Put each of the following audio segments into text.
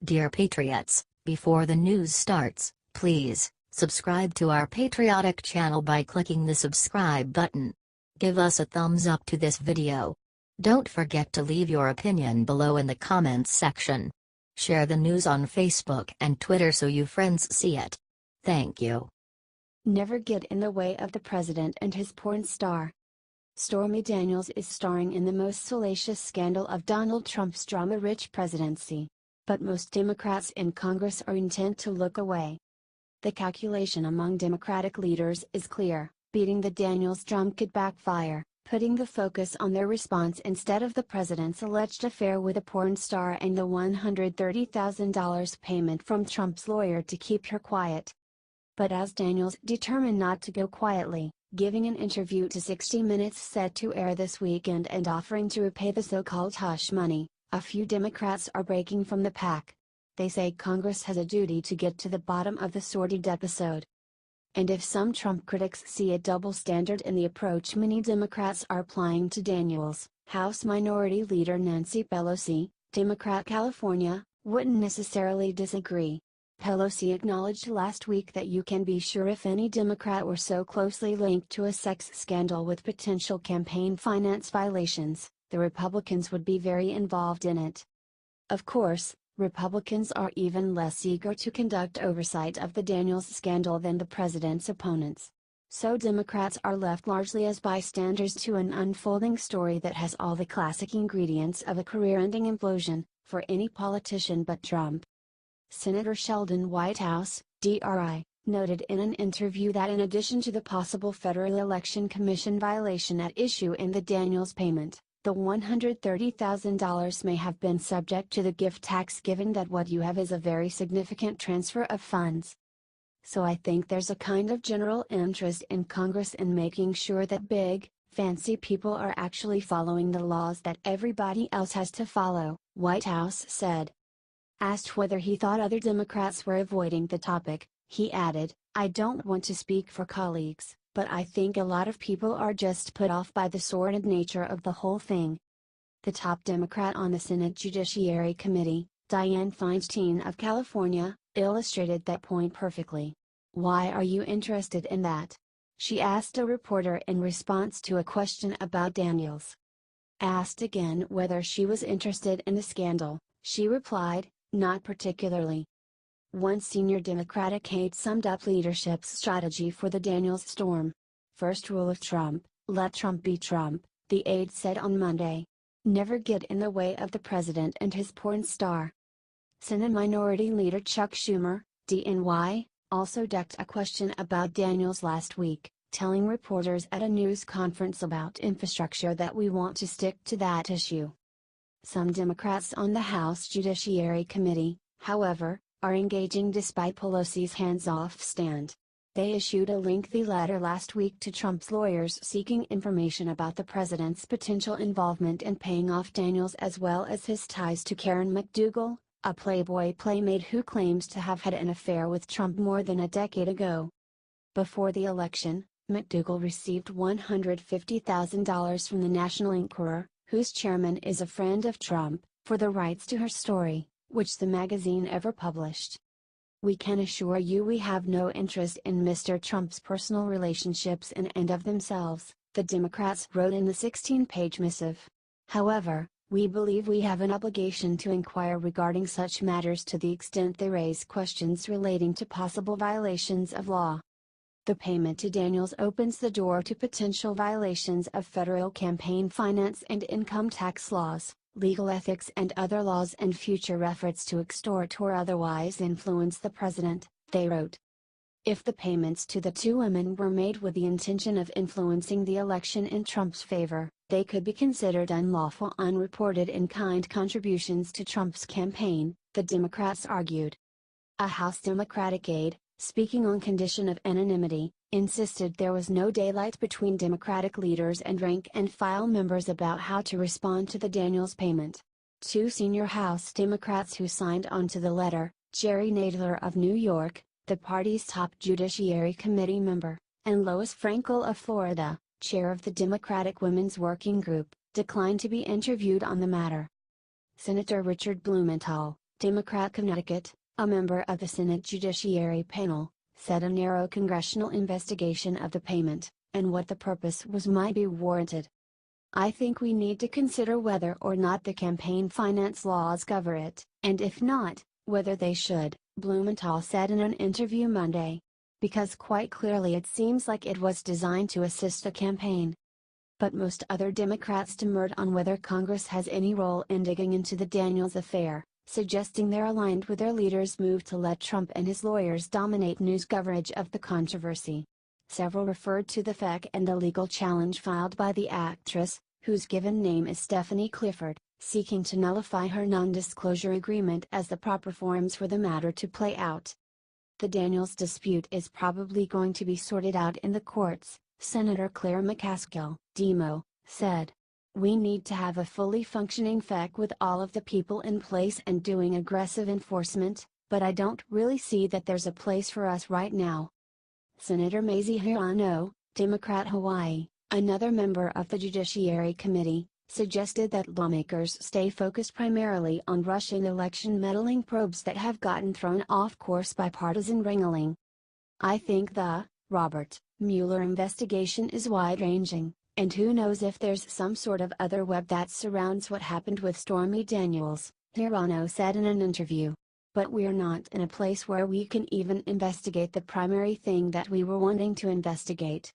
Dear Patriots, before the news starts, please subscribe to our patriotic channel by clicking the subscribe button. Give us a thumbs up to this video. Don't forget to leave your opinion below in the comments section. Share the news on Facebook and Twitter so you friends see it. Thank you. Never get in the way of the president and his porn star. Stormy Daniels is starring in the most salacious scandal of Donald Trump's drama-rich presidency. But most Democrats in Congress are intent to look away. The calculation among Democratic leaders is clear: beating the Daniels drum could backfire, putting the focus on their response instead of the president's alleged affair with a porn star and the $130,000 payment from Trump's lawyer to keep her quiet. But as Daniels determined not to go quietly, giving an interview to 60 Minutes set to air this weekend and offering to repay the so-called hush money, a few Democrats are breaking from the pack. They say Congress has a duty to get to the bottom of the sordid episode. And if some Trump critics see a double standard in the approach many Democrats are applying to Daniels, House Minority Leader Nancy Pelosi, Democrat California, wouldn't necessarily disagree. Pelosi acknowledged last week that you can be sure if any Democrat were so closely linked to a sex scandal with potential campaign finance violations, the Republicans would be very involved in it. Of course, Republicans are even less eager to conduct oversight of the Daniels scandal than the president's opponents. So Democrats are left largely as bystanders to an unfolding story that has all the classic ingredients of a career-ending implosion, for any politician but Trump. Senator Sheldon Whitehouse, DRI, noted in an interview that in addition to the possible Federal Election Commission violation at issue in the Daniels payment, the $130,000 may have been subject to the gift tax, given that what you have is a very significant transfer of funds. So I think there's a kind of general interest in Congress in making sure that big, fancy people are actually following the laws that everybody else has to follow, Whitehouse said. Asked whether he thought other Democrats were avoiding the topic, he added, "I don't want to speak for colleagues, but I think a lot of people are just put off by the sordid nature of the whole thing." The top Democrat on the Senate Judiciary Committee, Dianne Feinstein of California, illustrated that point perfectly. "Why are you interested in that?" she asked a reporter in response to a question about Daniels. Asked again whether she was interested in the scandal, she replied, "Not particularly." One senior Democratic aide summed up leadership's strategy for the Daniels storm. "First rule of Trump, let Trump be Trump," the aide said on Monday. "Never get in the way of the president and his porn star." Senate Minority Leader Chuck Schumer, DNY, also ducked a question about Daniels last week, telling reporters at a news conference about infrastructure that "we want to stick to that issue." Some Democrats on the House Judiciary Committee, however, are engaging despite Pelosi's hands-off stand. They issued a lengthy letter last week to Trump's lawyers seeking information about the president's potential involvement in paying off Daniels as well as his ties to Karen McDougal, a Playboy playmate who claims to have had an affair with Trump more than a decade ago. Before the election, McDougal received $150,000 from the National Enquirer, whose chairman is a friend of Trump, for the rights to her story, which the magazine ever published. "We can assure you we have no interest in Mr. Trump's personal relationships in and of themselves," the Democrats wrote in the 16-page missive. "However, we believe we have an obligation to inquire regarding such matters to the extent they raise questions relating to possible violations of law." The payment to Daniels opens the door to potential violations of federal campaign finance and income tax laws, legal ethics and other laws, and future efforts to extort or otherwise influence the president, they wrote. If the payments to the two women were made with the intention of influencing the election in Trump's favor, they could be considered unlawful unreported in-kind contributions to Trump's campaign, the Democrats argued. A House Democratic aide, speaking on condition of anonymity, insisted there was no daylight between Democratic leaders and rank-and-file members about how to respond to the Daniels payment. Two senior House Democrats who signed onto the letter, Jerry Nadler of New York, the party's top Judiciary Committee member, and Lois Frankel of Florida, chair of the Democratic Women's Working Group, declined to be interviewed on the matter. Senator Richard Blumenthal, Democrat Connecticut, a member of the Senate Judiciary Panel, said a narrow congressional investigation of the payment, and what the purpose was might be warranted. I think we need to consider whether or not the campaign finance laws cover it, and if not, whether they should, Blumenthal said in an interview Monday. Because quite clearly it seems like it was designed to assist a campaign. But most other Democrats demurred on whether Congress has any role in digging into the Daniels affair, suggesting they're aligned with their leader's move to let Trump and his lawyers dominate news coverage of the controversy. Several referred to the FEC and the legal challenge filed by the actress, whose given name is Stephanie Clifford, seeking to nullify her non-disclosure agreement as the proper forms for the matter to play out. The Daniels dispute is probably going to be sorted out in the courts, Senator Claire McCaskill, Demo, said. We need to have a fully functioning FEC with all of the people in place and doing aggressive enforcement, but I don't really see that there's a place for us right now. Senator Mazie Hirono, Democrat Hawaii, another member of the Judiciary Committee, suggested that lawmakers stay focused primarily on Russian election meddling probes that have gotten thrown off course by partisan wrangling. I think the Robert Mueller investigation is wide-ranging, and who knows if there's some sort of other web that surrounds what happened with Stormy Daniels, Hirono said in an interview. But we're not in a place where we can even investigate the primary thing that we were wanting to investigate.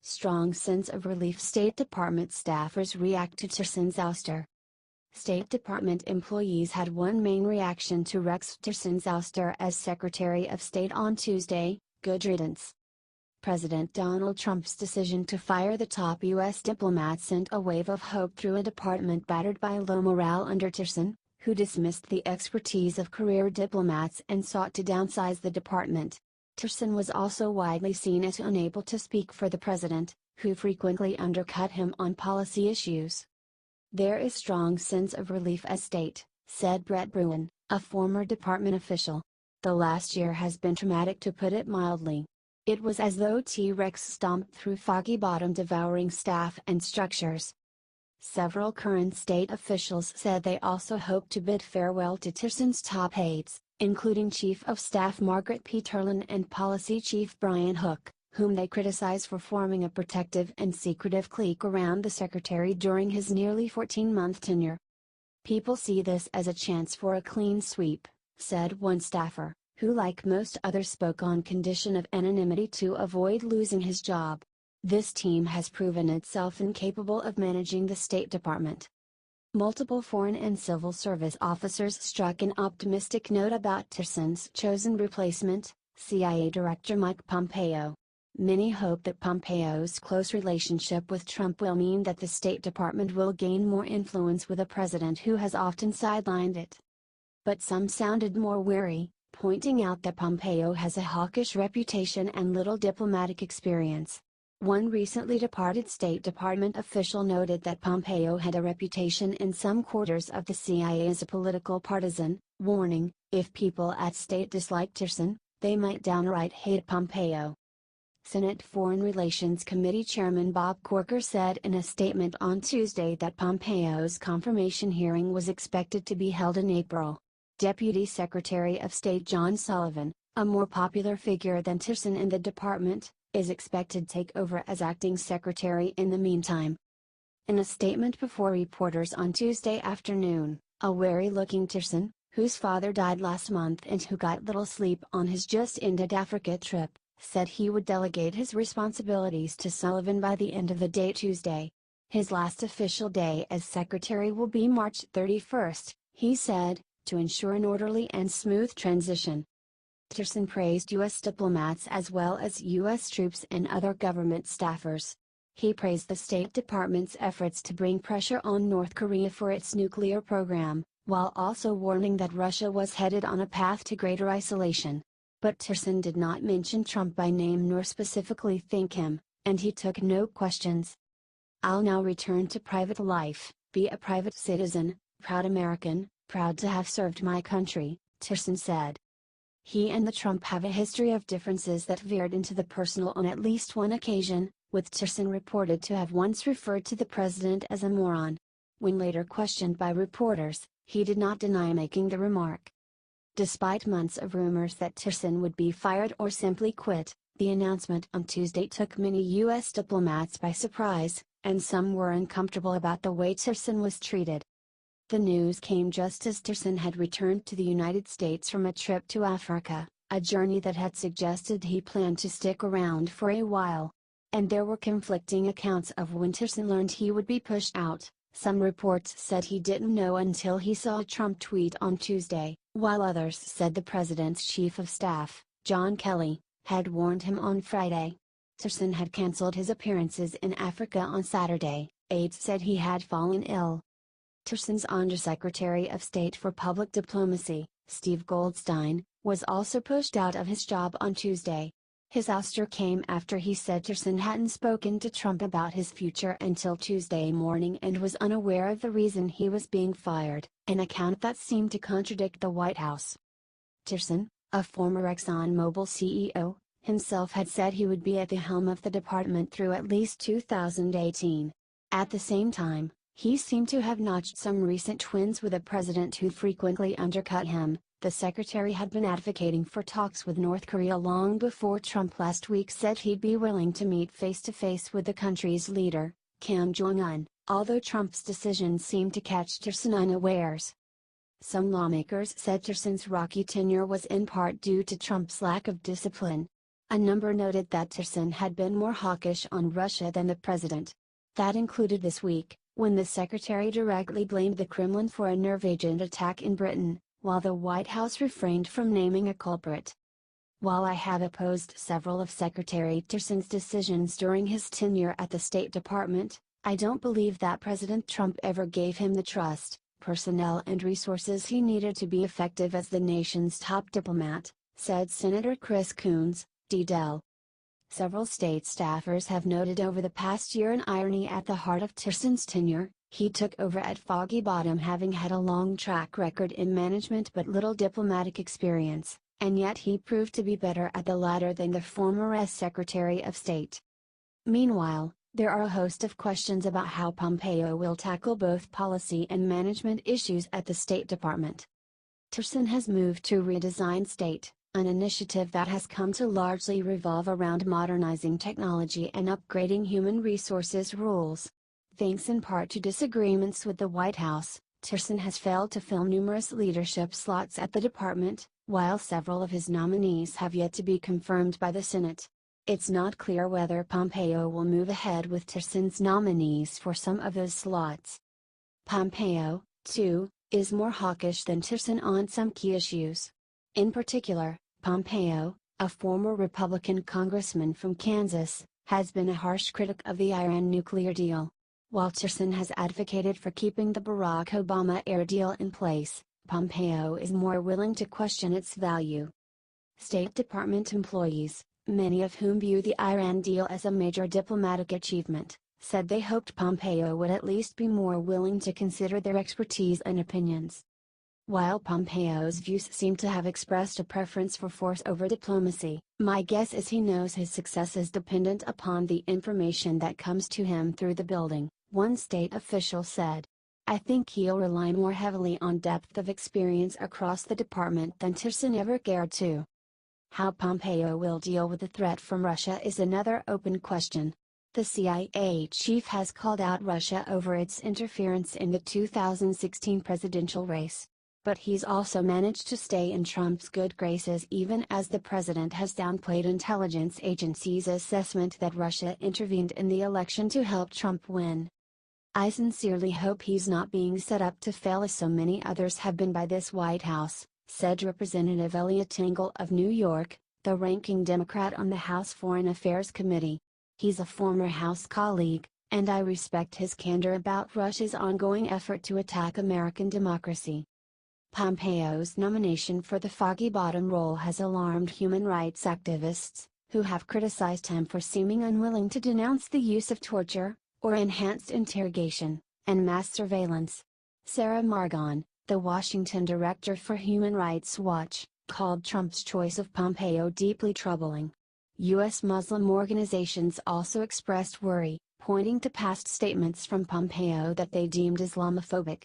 Strong sense of relief. State Department staffers react to Tirson's ouster. State Department employees had one main reaction to Rex Tirson's ouster as Secretary of State on Tuesday: good riddance. President Donald Trump's decision to fire the top U.S. diplomat sent a wave of hope through a department battered by low morale under Tirson, who dismissed the expertise of career diplomats and sought to downsize the department. Tirson was also widely seen as unable to speak for the president, who frequently undercut him on policy issues. There is strong sense of relief at state, said Brett Bruin, a former department official. The last year has been traumatic, to put it mildly. It was as though T-Rex stomped through foggy bottom, devouring staff and structures. Several current state officials said they also hope to bid farewell to Tirson's top aides, including Chief of Staff Margaret P. Turlin and Policy Chief Brian Hook, whom they criticize for forming a protective and secretive clique around the secretary during his nearly 14-month tenure. People see this as a chance for a clean sweep, said one staffer, who like most others spoke on condition of anonymity to avoid losing his job. This team has proven itself incapable of managing the State Department. Multiple Foreign and Civil Service officers struck an optimistic note about Tirson's chosen replacement, CIA Director Mike Pompeo. Many hope that Pompeo's close relationship with Trump will mean that the State Department will gain more influence with a president who has often sidelined it. But some sounded more wary, pointing out that Pompeo has a hawkish reputation and little diplomatic experience. One recently departed State Department official noted that Pompeo had a reputation in some quarters of the CIA as a political partisan, warning, if people at state dislike Tirson, they might downright hate Pompeo. Senate Foreign Relations Committee Chairman Bob Corker said in a statement on Tuesday that Pompeo's confirmation hearing was expected to be held in April. Deputy Secretary of State John Sullivan, a more popular figure than Tirson in the department, is expected to take over as acting secretary in the meantime. In a statement before reporters on Tuesday afternoon, a wary-looking Tirson, whose father died last month and who got little sleep on his just-ended Africa trip, said he would delegate his responsibilities to Sullivan by the end of the day Tuesday. His last official day as secretary will be March 31st, he said, to ensure an orderly and smooth transition. Tirson praised U.S. diplomats as well as U.S. troops and other government staffers. He praised the State Department's efforts to bring pressure on North Korea for its nuclear program, while also warning that Russia was headed on a path to greater isolation. But Tirson did not mention Trump by name nor specifically thank him, and he took no questions. "I'll now return to private life, be a private citizen, proud American, proud to have served my country," Tirson said. He and the Trump have a history of differences that veered into the personal on at least one occasion, with Tillerson reported to have once referred to the president as a moron. When later questioned by reporters, he did not deny making the remark. Despite months of rumors that Tillerson would be fired or simply quit, the announcement on Tuesday took many U.S. diplomats by surprise, and some were uncomfortable about the way Tillerson was treated. The news came just as Tillerson had returned to the United States from a trip to Africa, a journey that had suggested he planned to stick around for a while. And there were conflicting accounts of when Tillerson learned he would be pushed out. Some reports said he didn't know until he saw a Trump tweet on Tuesday, while others said the president's chief of staff, John Kelly, had warned him on Friday. Tillerson had canceled his appearances in Africa on Saturday. Aides said he had fallen ill. Tillerson's Undersecretary of State for Public Diplomacy, Steve Goldstein, was also pushed out of his job on Tuesday. His ouster came after he said Tillerson hadn't spoken to Trump about his future until Tuesday morning and was unaware of the reason he was being fired, an account that seemed to contradict the White House. Tillerson, a former ExxonMobil CEO, himself had said he would be at the helm of the department through at least 2018. At the same time, he seemed to have notched some recent wins with a president who frequently undercut him. The secretary had been advocating for talks with North Korea long before Trump last week said he'd be willing to meet face-to-face with the country's leader, Kim Jong-un, although Trump's decision seemed to catch Tillerson unawares. Some lawmakers said Tillerson's rocky tenure was in part due to Trump's lack of discipline. A number noted that Tillerson had been more hawkish on Russia than the president. That included this week, when the secretary directly blamed the Kremlin for a nerve agent attack in Britain, while the White House refrained from naming a culprit. While I have opposed several of Secretary Tillerson's decisions during his tenure at the State Department, I don't believe that President Trump ever gave him the trust, personnel and resources he needed to be effective as the nation's top diplomat, said Senator Chris Coons, D-Del. Several state staffers have noted over the past year an irony at the heart of Tillerson's tenure. He took over at Foggy Bottom having had a long track record in management but little diplomatic experience, and yet he proved to be better at the latter than the former Secretary of State. Meanwhile, there are a host of questions about how Pompeo will tackle both policy and management issues at the State Department. Tillerson has moved to redesign State, an initiative that has come to largely revolve around modernizing technology and upgrading human resources rules. Thanks in part to disagreements with the White House, Tillerson has failed to fill numerous leadership slots at the department, while several of his nominees have yet to be confirmed by the Senate. It's not clear whether Pompeo will move ahead with Tillerson's nominees for some of those slots. Pompeo, too, is more hawkish than Tillerson on some key issues. In particular, Pompeo, a former Republican congressman from Kansas, has been a harsh critic of the Iran nuclear deal. While Tillerson has advocated for keeping the Barack Obama-era deal in place, Pompeo is more willing to question its value. State Department employees, many of whom view the Iran deal as a major diplomatic achievement, said they hoped Pompeo would at least be more willing to consider their expertise and opinions. While Pompeo's views seem to have expressed a preference for force over diplomacy, my guess is he knows his success is dependent upon the information that comes to him through the building, one state official said. I think he'll rely more heavily on depth of experience across the department than Tillerson ever cared to. How Pompeo will deal with the threat from Russia is another open question. The CIA chief has called out Russia over its interference in the 2016 presidential race. But he's also managed to stay in Trump's good graces even as the president has downplayed intelligence agencies' assessment that Russia intervened in the election to help Trump win. I sincerely hope he's not being set up to fail as so many others have been by this White House, said Representative Eliot Engel of New York, the ranking Democrat on the House Foreign Affairs Committee. He's a former House colleague, and I respect his candor about Russia's ongoing effort to attack American democracy. Pompeo's nomination for the Foggy Bottom role has alarmed human rights activists, who have criticized him for seeming unwilling to denounce the use of torture, or enhanced interrogation, and mass surveillance. Sarah Margon, the Washington director for Human Rights Watch, called Trump's choice of Pompeo deeply troubling. U.S. Muslim organizations also expressed worry, pointing to past statements from Pompeo that they deemed Islamophobic.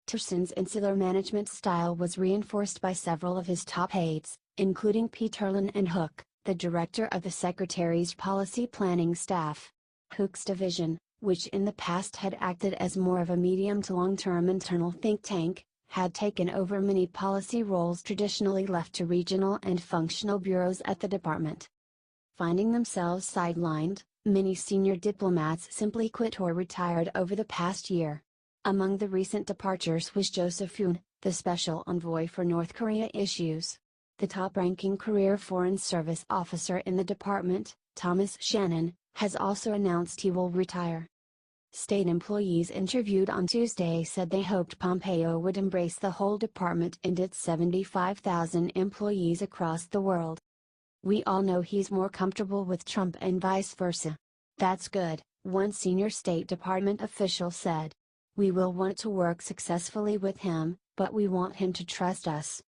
Tillerson's insular management style was reinforced by several of his top aides, including Peter Lynn and Hook, the director of the Secretary's policy planning staff. Hook's division, which in the past had acted as more of a medium to long-term internal think tank, had taken over many policy roles traditionally left to regional and functional bureaus at the department. Finding themselves sidelined, many senior diplomats simply quit or retired over the past year. Among the recent departures was Joseph Yun, the special envoy for North Korea issues. The top-ranking career Foreign Service officer in the department, Thomas Shannon, has also announced he will retire. State employees interviewed on Tuesday said they hoped Pompeo would embrace the whole department and its 75,000 employees across the world. "We all know he's more comfortable with Trump and vice versa. That's good," one senior State Department official said. "We will want to work successfully with him, but we want him to trust us."